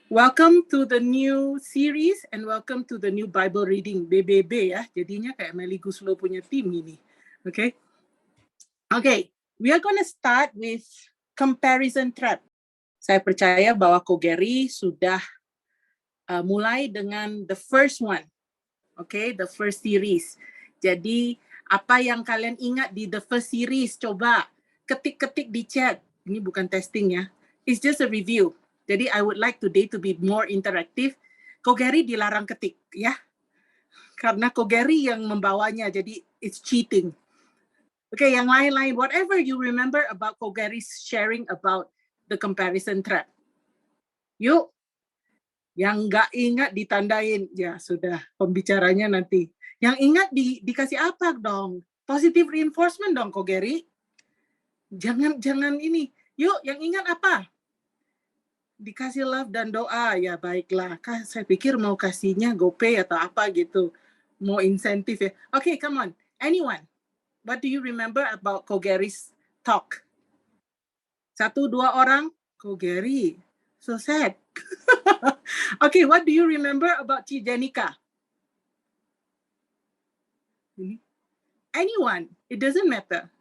Welcome to the new series and welcome to the new Bible reading BBB ya. Jadinya kayak Melly Guslo punya tim ini. Okay. Okay, we are going to start with comparison trap. Saya percaya bahwa Ko Gary sudah mulai dengan the first one. Okay, the first series. Jadi apa yang kalian ingat di the first series, coba ketik-ketik di chat. Ini bukan testing ya. It's just a review. Jadi I would like today to be more interactive. Ko Gary dilarang ketik ya. Karena Ko Gary yang membawanya, jadi it's cheating. Okay, yang lain-lain, whatever you remember about Ko Gary's sharing about the comparison trap. Yuk, yang nggak ingat ditandain, ya sudah pembicaranya nanti. Yang ingat dikasih apa dong? Positive reinforcement dong, Ko Gary. Jangan ini. Yuk, yang ingat apa? Dikasih love dan doa, ya baiklah. Saya pikir mau kasihnya GoPay atau apa gitu. Mau insentif ya. Okay, come on. Anyone? What do you remember about Ko Gary's talk? 1, 2 orang? Ko Gary, so sad. Okay, what do you remember about Ci Jenica? Anyone? It doesn't matter.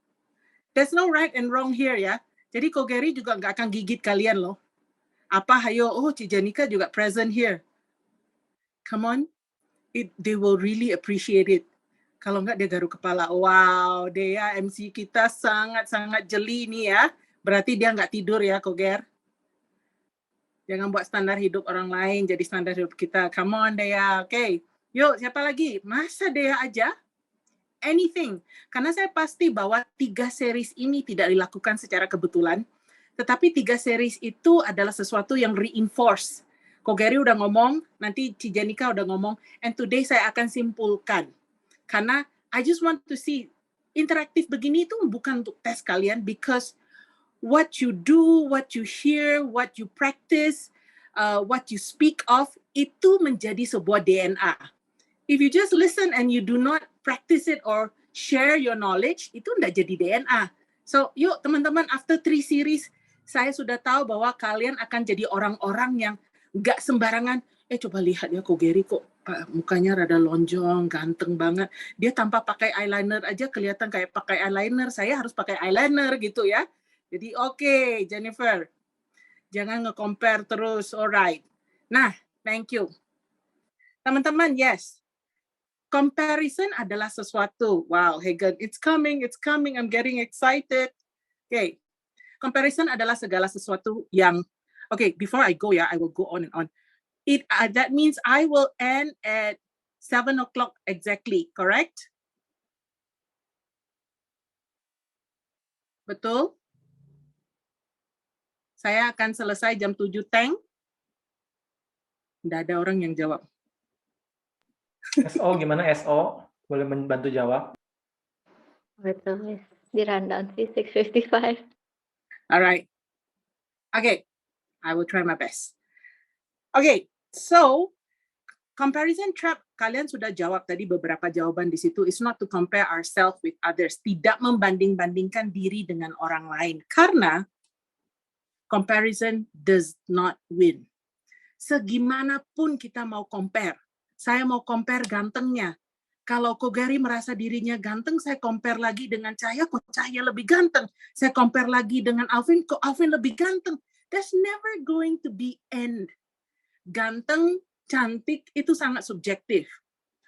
There's no right and wrong here ya. Jadi Ko Gary juga nggak akan gigit kalian loh. Apa hayo, oh Ci Jenica juga present here. Come on, they will really appreciate it. Kalau nggak dia garuk kepala. Wow, Dea MC kita sangat-sangat jeli nih ya. Berarti dia nggak tidur ya, Ko Ger. Jangan buat standar hidup orang lain jadi standar hidup kita. Come on, Dea. Okay. Yuk, siapa lagi? Masa Dea aja? Anything. Karena saya pasti bahwa 3 series ini tidak dilakukan secara kebetulan. Tetapi 3 series itu adalah sesuatu yang reinforce. Ko Gary udah ngomong, nanti Ci Jenica udah ngomong, and today saya akan simpulkan. Karena I just want to see interaktif begini itu bukan untuk tes kalian, because what you do, what you hear, what you practice, what you speak of, itu menjadi sebuah DNA. If you just listen and you do not practice it or share your knowledge, itu nggak jadi DNA. So, yuk teman-teman, after 3 series, saya sudah tahu bahwa kalian akan jadi orang-orang yang nggak sembarangan. Coba lihat ya, Ko Gary kok mukanya rada lonjong, ganteng banget. Dia tanpa pakai eyeliner aja kelihatan kayak pakai eyeliner. Saya harus pakai eyeliner gitu ya. Jadi oke, Jennifer. Jangan nge-compare terus, alright. Nah, thank you. Teman-teman, yes. Comparison adalah sesuatu. Wow, Hagen, it's coming, I'm getting excited. Okay. Comparison adalah segala sesuatu yang, okay, before I go ya, I will go on and on. That means I will end at 7 o'clock exactly, correct? Betul? Saya akan selesai jam 7 teng. Nggak ada orang yang jawab. SO gimana SO? Boleh membantu jawab? Betul, di rundown sih 6:55. Alright. Okay, I will try my best. Okay, so comparison trap, kalian sudah jawab tadi beberapa jawaban di situ. It's not to compare ourselves with others. Tidak membanding-bandingkan diri dengan orang lain. Karena comparison does not win. Segimanapun kita mau compare. Saya mau compare gantengnya. Kalau Ko Gary merasa dirinya ganteng, saya compare lagi dengan Cahya, kok Cahya lebih ganteng. Saya compare lagi dengan Alvin, kok Alvin lebih ganteng. There's never going to be end. Ganteng, cantik, itu sangat subjektif.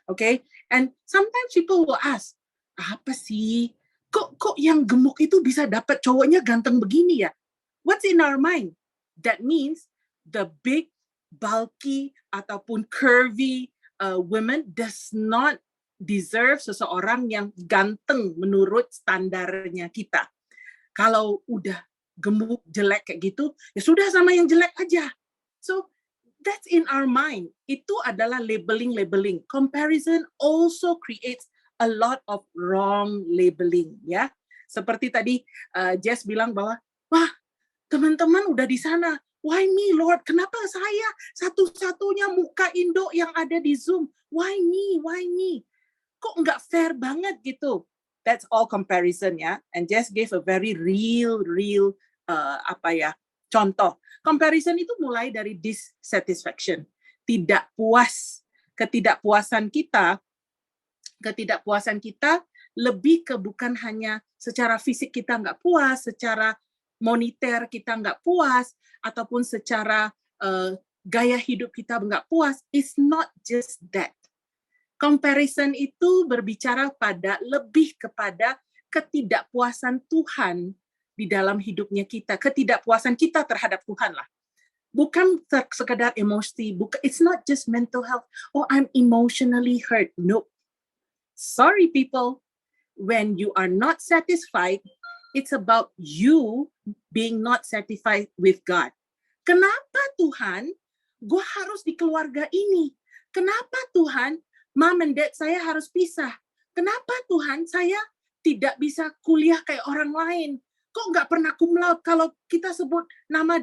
Okay? And sometimes people will ask, apa sih? Kok yang gemuk itu bisa dapat cowoknya ganteng begini ya? What's in our mind? That means the big, bulky, ataupun curvy women does not deserve seseorang yang ganteng menurut standarnya kita. Kalau udah gemuk, jelek kayak gitu, ya sudah sama yang jelek aja. So, that's in our mind. Itu adalah labeling. Comparison also creates a lot of wrong labeling, ya. Seperti tadi Jess bilang bahwa, wah, teman-teman udah di sana. Why me, Lord? Kenapa saya satu-satunya muka Indo yang ada di Zoom? Why me? Kok nggak fair banget gitu? That's all comparison ya. And Jess gave a very real Contoh, comparison itu mulai dari dissatisfaction, tidak puas. Ketidakpuasan kita lebih ke bukan hanya secara fisik kita nggak puas, secara moneter kita nggak puas, ataupun secara gaya hidup kita nggak puas. It's not just that. Comparison itu berbicara lebih kepada ketidakpuasan Tuhan di dalam hidupnya kita, ketidakpuasan kita terhadap Tuhan lah. Bukan sekedar emosi, it's not just mental health. Oh, I'm emotionally hurt. Nope. Sorry, people. When you are not satisfied, it's about you being not satisfied with God. Kenapa Tuhan, gue harus di keluarga ini? Kenapa Tuhan, mom and dad saya harus pisah? Kenapa Tuhan, saya tidak bisa kuliah kayak orang lain? Kok nggak pernah cum laude? Kalau kita sebut nama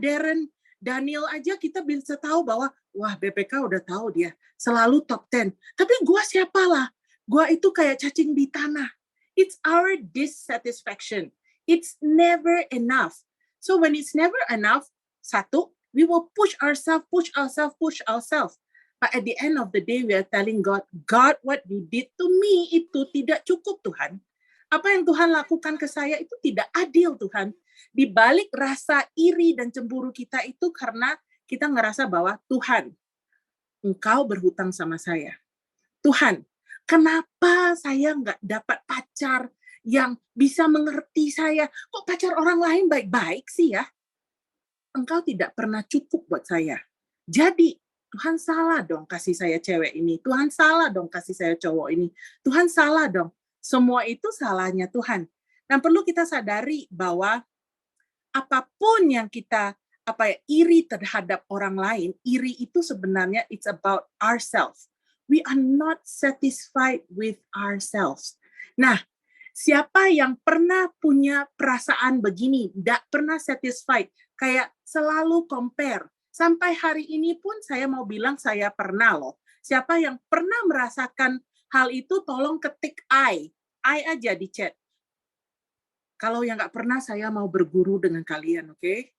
Daniel aja kita bisa tahu bahwa, wah BPK udah tahu dia, selalu top 10. Tapi gue siapalah? Gue itu kayak cacing di tanah. It's our dissatisfaction. It's never enough. So when it's never enough, satu, we will push ourselves. But at the end of the day, we are telling God, God, what you did to me itu tidak cukup, Tuhan. Apa yang Tuhan lakukan ke saya itu tidak adil, Tuhan. Di balik rasa iri dan cemburu kita itu karena kita ngerasa bahwa Tuhan, Engkau berhutang sama saya. Tuhan, kenapa saya nggak dapat pacar yang bisa mengerti saya? Kok pacar orang lain baik-baik sih ya? Engkau tidak pernah cukup buat saya. Jadi, Tuhan salah dong kasih saya cewek ini. Tuhan salah dong kasih saya cowok ini. Tuhan salah dong. Semua itu salahnya Tuhan. Dan perlu kita sadari bahwa apapun yang kita iri terhadap orang lain, iri itu sebenarnya it's about ourselves. We are not satisfied with ourselves. Nah, siapa yang pernah punya perasaan begini, tidak pernah satisfied, kayak selalu compare. Sampai hari ini pun saya mau bilang saya pernah loh. Siapa yang pernah merasakan hal itu, tolong ketik I aja di chat. Kalau yang nggak pernah, saya mau berguru dengan kalian, oke? Okay?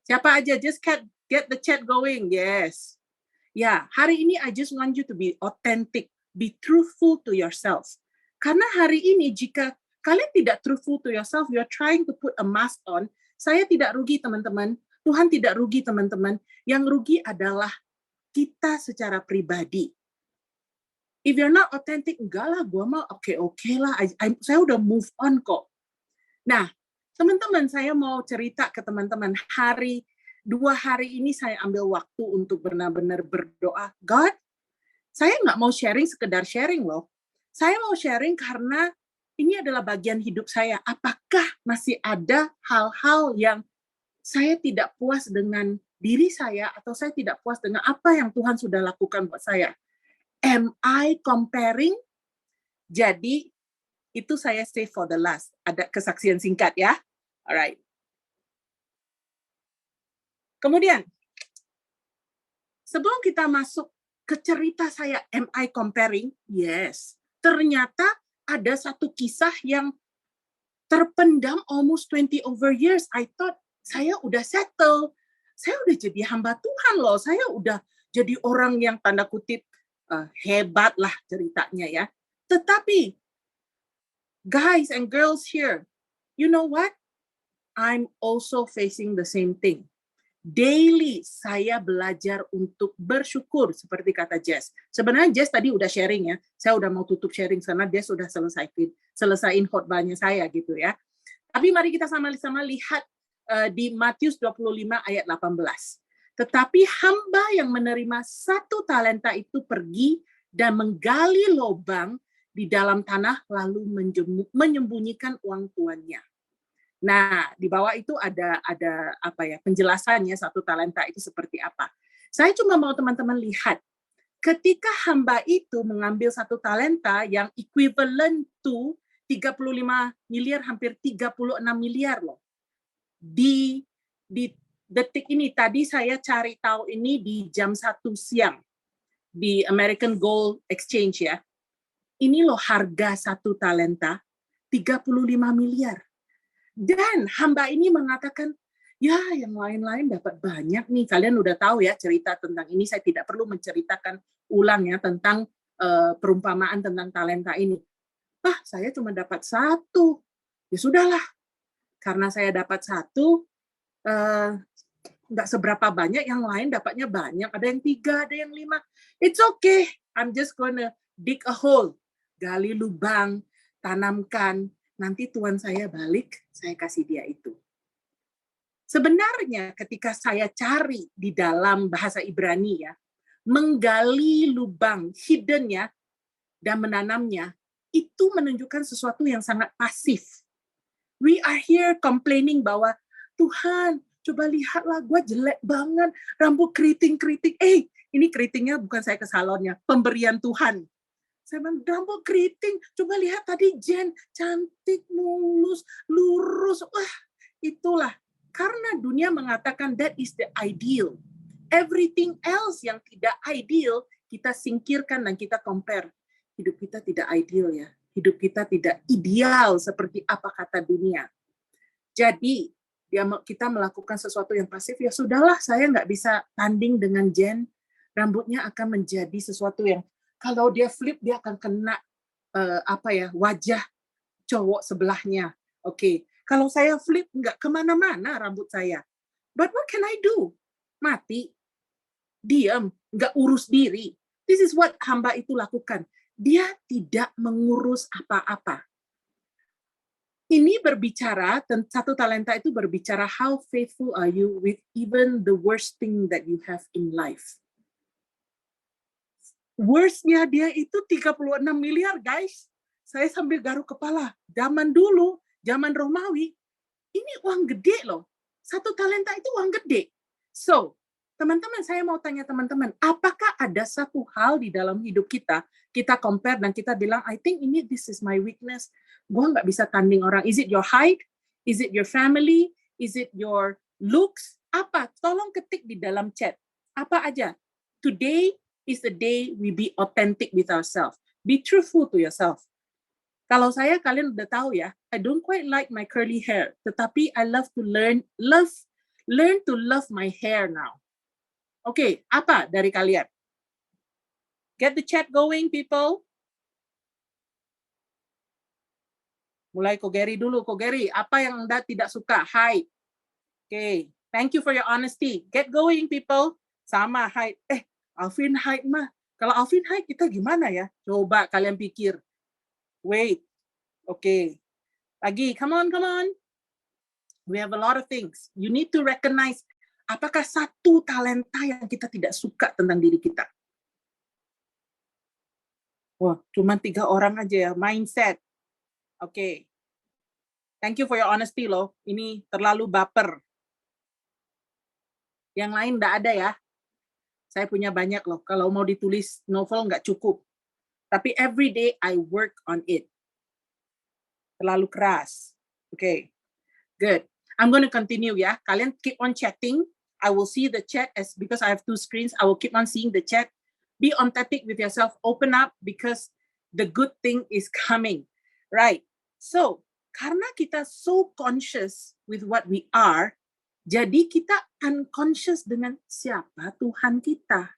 Siapa aja, just get the chat going, yes. Ya, hari ini I just want you to be authentic, be truthful to yourself. Karena hari ini jika kalian tidak truthful to yourself, you are trying to put a mask on, saya tidak rugi teman-teman, Tuhan tidak rugi teman-teman, yang rugi adalah kita secara pribadi. If you're not authentic, enggak lah, gue mah oke lah, saya udah move on kok. Nah, teman-teman, saya mau cerita ke teman-teman, 2 hari ini saya ambil waktu untuk benar-benar berdoa. God, saya nggak mau sharing sekedar sharing loh. Saya mau sharing karena ini adalah bagian hidup saya. Apakah masih ada hal-hal yang saya tidak puas dengan diri saya atau saya tidak puas dengan apa yang Tuhan sudah lakukan buat saya? Am I comparing? Jadi, itu saya save for the last. Ada kesaksian singkat ya. Alright. Kemudian, sebelum kita masuk ke cerita saya, am I comparing? Yes. Ternyata ada satu kisah yang terpendam almost 20 over years. I thought saya udah settle. Saya udah jadi hamba Tuhan loh. Saya udah jadi orang yang tanda kutip hebat lah ceritanya ya. Tetapi, guys and girls here, you know what? I'm also facing the same thing. Daily saya belajar untuk bersyukur seperti kata Jess. Sebenarnya Jess tadi udah sharing ya. Saya udah mau tutup sharing karena dia sudah selesaiin khotbahnya saya gitu ya. Tapi mari kita sama-sama lihat di Matius 25 ayat 18. Tetapi hamba yang menerima 1 talenta itu pergi dan menggali lubang di dalam tanah lalu menyembunyikan uang tuannya. Nah, di bawah itu ada penjelasannya 1 talenta itu seperti apa. Saya cuma mau teman-teman lihat, ketika hamba itu mengambil 1 talenta yang equivalent to 35 miliar, hampir 36 miliar loh. Di detik ini, tadi saya cari tahu ini di jam 1 siang di American Gold Exchange ya. Ini loh harga 1 talenta, 35 miliar. Dan hamba ini mengatakan, Ya, yang lain-lain dapat banyak nih. Kalian udah tahu ya cerita tentang ini. Saya tidak perlu menceritakan ulang ya tentang perumpamaan tentang talenta ini. Saya cuma dapat 1. Ya sudahlah. Karena saya dapat 1, nggak seberapa banyak, yang lain dapatnya banyak. Ada yang 3, ada yang 5. It's okay. I'm just gonna dig a hole. Gali lubang, tanamkan. Nanti Tuhan saya balik, saya kasih dia itu. Sebenarnya ketika saya cari di dalam bahasa Ibrani ya, menggali lubang hidden ya dan menanamnya, itu menunjukkan sesuatu yang sangat pasif. We are here complaining bahwa Tuhan, coba lihatlah gue jelek banget, rambut keriting-keriting. Ini keritingnya bukan saya ke salonnya, pemberian Tuhan. Saya bilang, rambut keriting, coba lihat tadi Jen, cantik, mulus, lurus. Wah, itulah. Karena dunia mengatakan that is the ideal. Everything else yang tidak ideal, kita singkirkan dan kita compare. Hidup kita tidak ideal ya. Hidup kita tidak ideal seperti apa kata dunia. Jadi, kita melakukan sesuatu yang pasif, ya sudahlah, saya nggak bisa tanding dengan Jen. Rambutnya akan menjadi sesuatu yang, kalau dia flip, dia akan kena wajah cowok sebelahnya. Oke. Kalau saya flip, nggak kemana-mana rambut saya. But what can I do? Mati. Diam. Nggak urus diri. This is what hamba itu lakukan. Dia tidak mengurus apa-apa. Ini berbicara, satu talenta itu berbicara, how faithful are you with even the worst thing that you have in life. Worst-nya dia itu 36 miliar, guys. Saya sambil garuk kepala. Zaman dulu, zaman Romawi, ini uang gede loh. 1 talenta itu uang gede. So, teman-teman, saya mau tanya teman-teman, apakah ada satu hal di dalam hidup kita compare dan kita bilang, I think this is my weakness. Gue nggak bisa tanding orang. Is it your height? Is it your family? Is it your looks? Apa? Tolong ketik di dalam chat. Apa aja? Today is the day we be authentic with ourselves. Be truthful to yourself. Kalau saya, kalian udah tahu ya, I don't quite like my curly hair, tetapi I love to learn to love my hair now. Oke, apa dari kalian? Get the chat going, people. Mulai Ko Gary dulu. Ko Gary, apa yang Anda tidak suka? Height. Oke, thank you for your honesty. Get going, people. Sama height. Alvin height mah. Kalau Alvin height, kita gimana ya? Coba kalian pikir. Wait. Oke. Lagi, come on. We have a lot of things. You need to recognize, apakah satu talenta yang kita tidak suka tentang diri kita? Wah, cuma 3 orang aja ya. Mindset. Oke. Thank you for your honesty loh. Ini terlalu baper. Yang lain nggak ada ya. Saya punya banyak loh. Kalau mau ditulis novel nggak cukup. Tapi every day I work on it. Terlalu keras. Okay. Good. I'm going to continue ya. Kalian keep on chatting. I will see the chat because I have 2 screens. I will keep on seeing the chat. Be authentic with yourself. Open up because the good thing is coming. Right. So, karena kita so conscious with what we are, jadi kita unconscious dengan siapa Tuhan kita.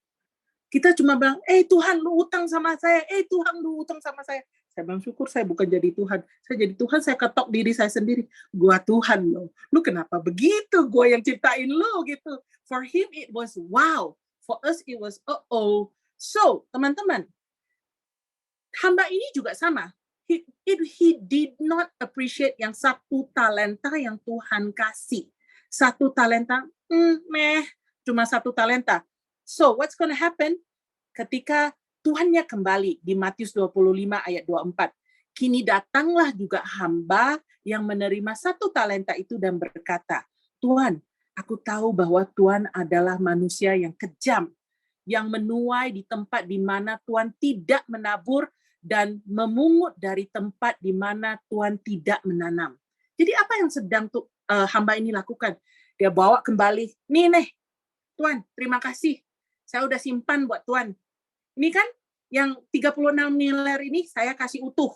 Kita cuma bilang, Tuhan lu utang sama saya, Tuhan lu utang sama saya. Saya bilang, syukur saya bukan jadi Tuhan. Saya jadi Tuhan, saya ketok diri saya sendiri. Gua Tuhan lo. Lu kenapa begitu? Gua yang ciptain lu gitu. For him it was wow. For us it was uh-oh. So, teman-teman, hamba ini juga sama. He did not appreciate yang 1 talenta yang Tuhan kasih. 1 talenta, cuma 1 talenta. So, what's going to happen? Ketika Tuhannya kembali di Matius 25 ayat 24. Kini datanglah juga hamba yang menerima 1 talenta itu dan berkata, Tuhan, aku tahu bahwa Tuhan adalah manusia yang kejam, yang menuai di tempat di mana Tuhan tidak menabur dan memungut dari tempat di mana Tuhan tidak menanam. Jadi apa yang sedang hamba ini lakukan? Dia bawa kembali, nih, Tuhan, terima kasih. Saya udah simpan buat Tuhan. Ini kan yang 36 miliar ini saya kasih utuh.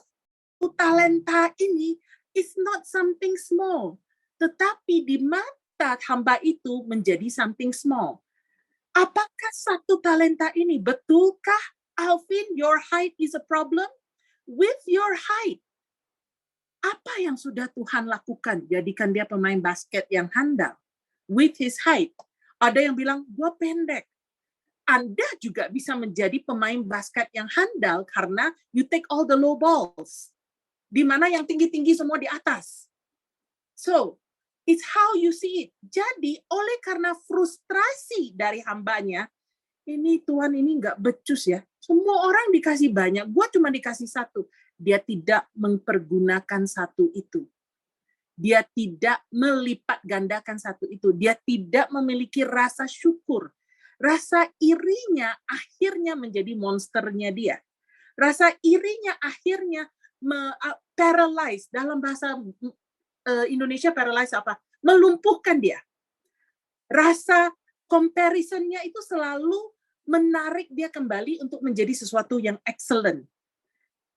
Talenta ini is not something small. Tetapi di mata kita hamba itu menjadi something small. Apakah satu talenta ini, betulkah Alvin, your height is a problem? With your height, apa yang sudah Tuhan lakukan? Jadikan dia pemain basket yang handal. With his height. Ada yang bilang, gua pendek. Anda juga bisa menjadi pemain basket yang handal karena you take all the low balls. Di mana yang tinggi-tinggi semua di atas. So, it's how you see it. Jadi, oleh karena frustrasi dari hambanya, ini Tuhan ini nggak becus ya. Semua orang dikasih banyak, gua cuma dikasih satu. Dia tidak mempergunakan satu itu. Dia tidak melipat gandakan satu itu. Dia tidak memiliki rasa syukur. Rasa irinya akhirnya menjadi monsternya dia. Rasa irinya akhirnya paralyze. Dalam bahasa Indonesia paralyze apa? Melumpuhkan dia. Rasa comparison-nya itu selalu menarik dia kembali untuk menjadi sesuatu yang excellent.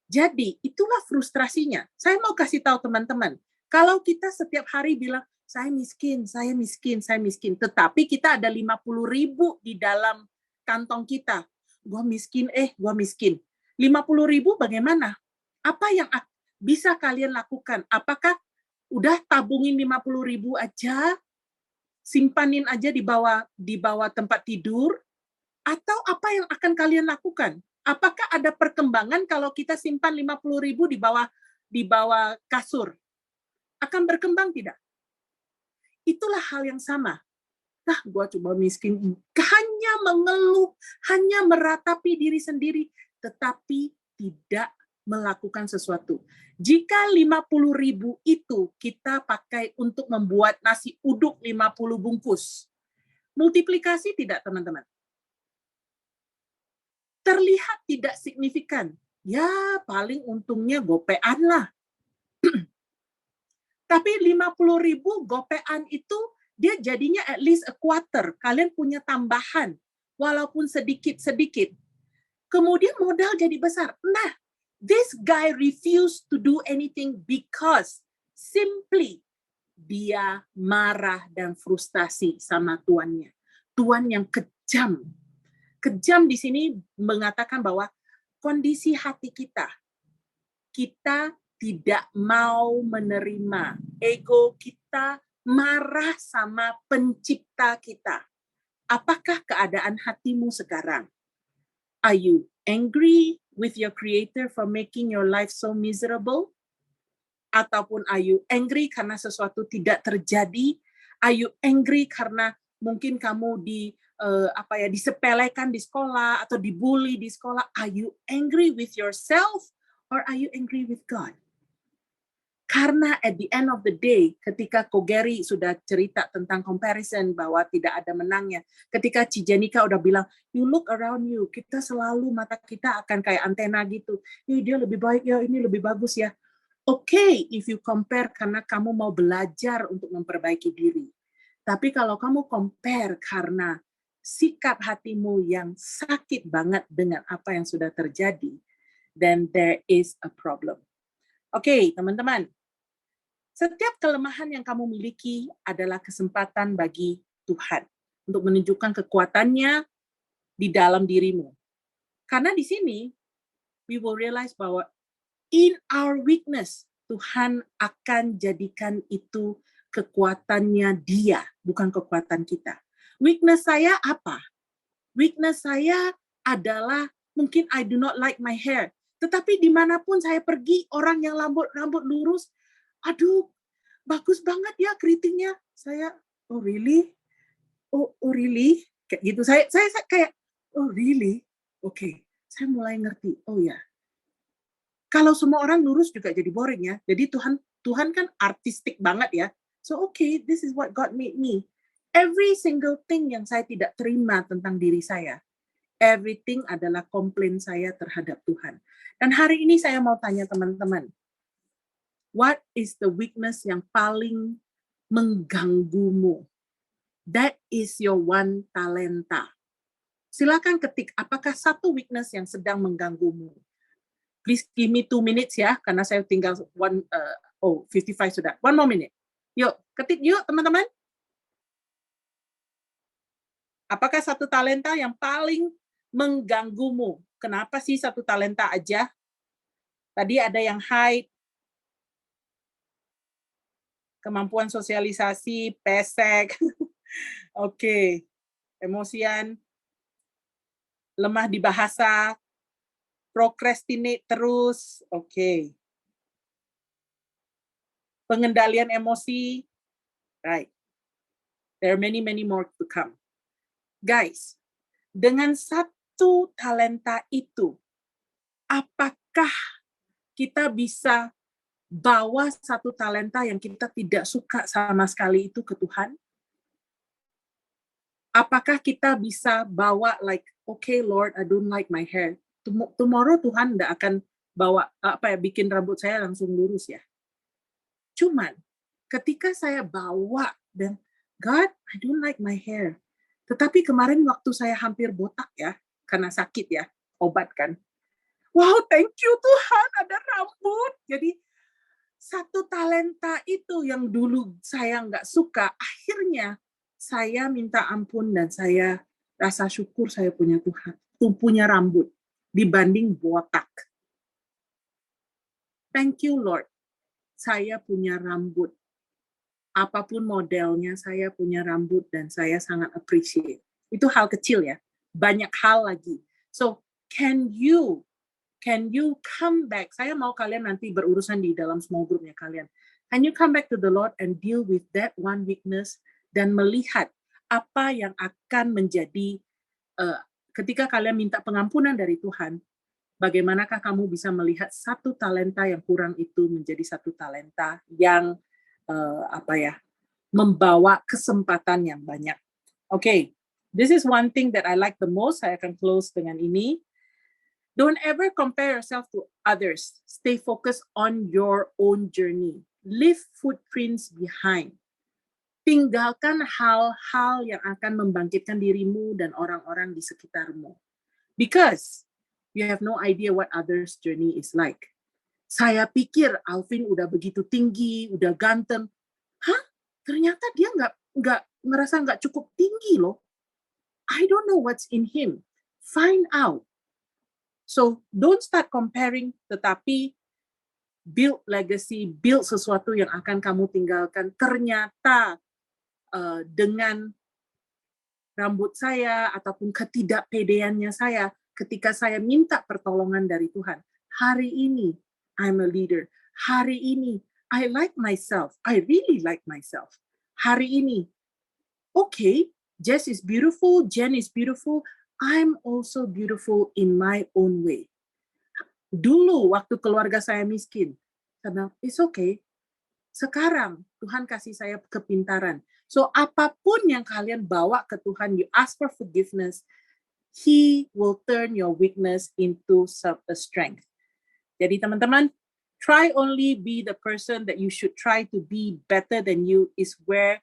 Jadi, itulah frustrasinya. Saya mau kasih tahu teman-teman, kalau kita setiap hari bilang, saya miskin, saya miskin, saya miskin, tetapi kita ada 50.000 di dalam kantong kita. Gua miskin, gua miskin. 50.000 bagaimana? Apa yang bisa kalian lakukan? Apakah udah tabungin 50.000 aja, simpanin aja di bawah tempat tidur, atau apa yang akan kalian lakukan? Apakah ada perkembangan kalau kita simpan 50.000 di bawah kasur? Akan berkembang tidak? Itulah hal yang sama. Gua coba miskin. Hanya mengeluh, hanya meratapi diri sendiri, tetapi tidak melakukan sesuatu. Jika 50.000 itu kita pakai untuk membuat nasi uduk 50 bungkus, multiplikasi tidak, teman-teman? Terlihat tidak signifikan. Ya, paling untungnya gopean lah. Tapi 50.000 gopean itu, dia jadinya at least a quarter. Kalian punya tambahan, walaupun sedikit-sedikit. Kemudian modal jadi besar. Nah, this guy refused to do anything because simply dia marah dan frustasi sama tuannya. Tuan yang kejam. Kejam di sini mengatakan bahwa kondisi hati kita tidak mau menerima. Ego kita marah sama pencipta kita. Apakah keadaan hatimu sekarang? Are you angry with your creator for making your life so miserable? Ataupun are you angry karena sesuatu tidak terjadi? Are you angry karena mungkin kamu disepelekan di sekolah atau dibully di sekolah? Are you angry with yourself or are you angry with God? Karena at the end of the day, ketika Kogeri sudah cerita tentang comparison bahwa tidak ada menangnya, ketika Cijenika udah bilang, you look around you, kita selalu mata kita akan kayak antena gitu. Dia lebih baik ya, ini lebih bagus ya. Okay, if you compare karena kamu mau belajar untuk memperbaiki diri. Tapi kalau kamu compare karena sikap hatimu yang sakit banget dengan apa yang sudah terjadi, then there is a problem. Oke, teman-teman. Setiap kelemahan yang kamu miliki adalah kesempatan bagi Tuhan untuk menunjukkan kekuatannya di dalam dirimu. Karena di sini, we will realize bahwa in our weakness, Tuhan akan jadikan itu kekuatannya Dia, bukan kekuatan kita. Weakness saya apa? Weakness saya adalah mungkin I do not like my hair. Tetapi dimanapun saya pergi, orang yang rambut lurus, aduh, bagus banget ya keritingnya. Saya, oh really? Oh really? Kayak gitu. Saya kayak, oh really? Oke, saya mulai ngerti. Oh ya. Kalau semua orang lurus juga jadi boring ya. Jadi Tuhan kan artistik banget ya. So okay, this is what God made me. Every single thing yang saya tidak terima tentang diri saya, everything adalah komplain saya terhadap Tuhan. Dan hari ini saya mau tanya teman-teman, what is the weakness yang paling mengganggumu? That is your one talenta. Silakan ketik, apakah satu weakness yang sedang mengganggumu? Please give me 2 minutes ya, karena saya tinggal 55 sudah. 1 more minute. Yuk, ketik yuk teman-teman. Apakah satu talenta yang paling mengganggumu? Kenapa sih satu talenta aja? Tadi ada yang height, kemampuan sosialisasi, pesek, oke, emosian, lemah di bahasa, procrastinate terus, oke. Pengendalian emosi, right. There are many more to come. Guys, dengan satu talenta itu, apakah kita bisa bawa satu talenta yang kita tidak suka sama sekali itu ke Tuhan? Apakah kita bisa bawa like, okay Lord, I don't like my hair. Tomorrow Tuhan tidak akan bawa bikin rambut saya langsung lurus ya. Cuman ketika saya bawa dan God, I don't like my hair. Tetapi kemarin waktu saya hampir botak ya, karena sakit ya, obat kan. Wow, thank you Tuhan, ada rambut. Jadi satu talenta itu yang dulu saya nggak suka, akhirnya saya minta ampun dan saya rasa syukur saya punya Tuhan, punya rambut dibanding botak. Thank you Lord, saya punya rambut. Apapun modelnya, saya punya rambut dan saya sangat appreciate. Itu hal kecil ya, banyak hal lagi. So, can you come back? Saya mau kalian nanti berurusan di dalam small groupnya kalian. Can you come back to the Lord and deal with that one weakness dan melihat apa yang akan menjadi ketika kalian minta pengampunan dari Tuhan, bagaimanakah kamu bisa melihat satu talenta yang kurang itu menjadi satu talenta yang membawa kesempatan yang banyak. Okay, this is one thing that I like the most. Saya akan close dengan ini. Don't ever compare yourself to others. Stay focused on your own journey. Leave footprints behind. Tinggalkan hal-hal yang akan membangkitkan dirimu dan orang-orang di sekitarmu. Because you have no idea what others' journey is like. Saya pikir Alvin udah begitu tinggi, udah ganteng. Hah? Ternyata dia ngerasa nggak cukup tinggi loh. I don't know what's in him. Find out. So don't start comparing, tetapi build legacy, build sesuatu yang akan kamu tinggalkan. Ternyata dengan rambut saya ataupun ketidakpedeannya saya, ketika saya minta pertolongan dari Tuhan, hari ini I'm a leader. Hari ini I like myself. I really like myself. Hari ini, okay, Jess is beautiful, Jen is beautiful. I'm also beautiful in my own way. Dulu waktu keluarga saya miskin, saya bilang, it's okay. Sekarang Tuhan kasih saya kepintaran. So apapun yang kalian bawa ke Tuhan, you ask for forgiveness, He will turn your weakness into a strength. Jadi teman-teman, try only be the person that you should try to be better than you is where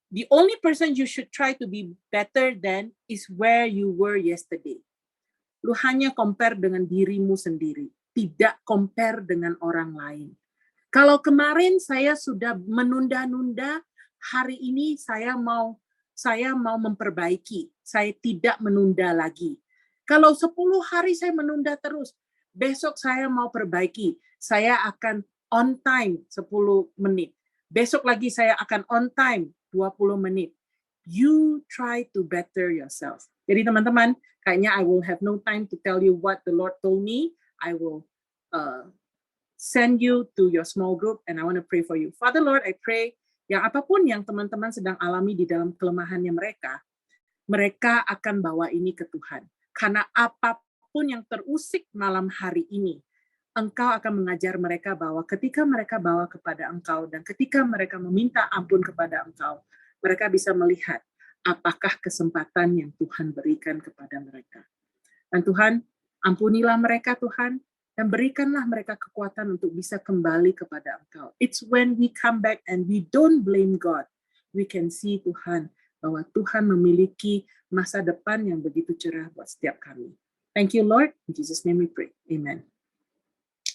the only person you should try to be better than is where you were yesterday. Lu hanya compare dengan dirimu sendiri, tidak compare dengan orang lain. Kalau kemarin saya sudah menunda-nunda, hari ini saya mau memperbaiki. Saya tidak menunda lagi. Kalau 10 hari saya menunda terus, besok saya mau perbaiki. Saya akan on time 10 menit. Besok lagi saya akan on time 20 menit. You try to better yourself. Jadi teman-teman, kayaknya I will have no time to tell you what the Lord told me. I will send you to your small group and I want to pray for you. Father Lord, I pray yang apapun yang teman-teman sedang alami di dalam kelemahannya mereka akan bawa ini ke Tuhan. Karena apapun yang terusik malam hari ini, Engkau akan mengajar mereka bahwa ketika mereka bawa kepada Engkau dan ketika mereka meminta ampun kepada Engkau, mereka bisa melihat apakah kesempatan yang Tuhan berikan kepada mereka. Dan Tuhan, ampunilah mereka Tuhan, dan berikanlah mereka kekuatan untuk bisa kembali kepada Engkau. It's when we come back and we don't blame God, we can see Tuhan, bahwa Tuhan memiliki masa depan yang begitu cerah buat setiap kami. Thank you Lord, in Jesus' name we pray. Amen.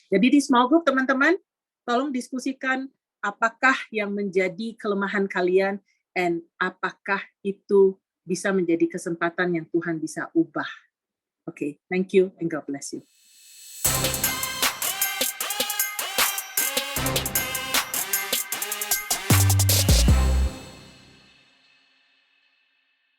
Jadi di small group teman-teman, tolong diskusikan apakah yang menjadi kelemahan kalian and apakah itu bisa menjadi kesempatan yang Tuhan bisa ubah. Okay, thank you and God bless you.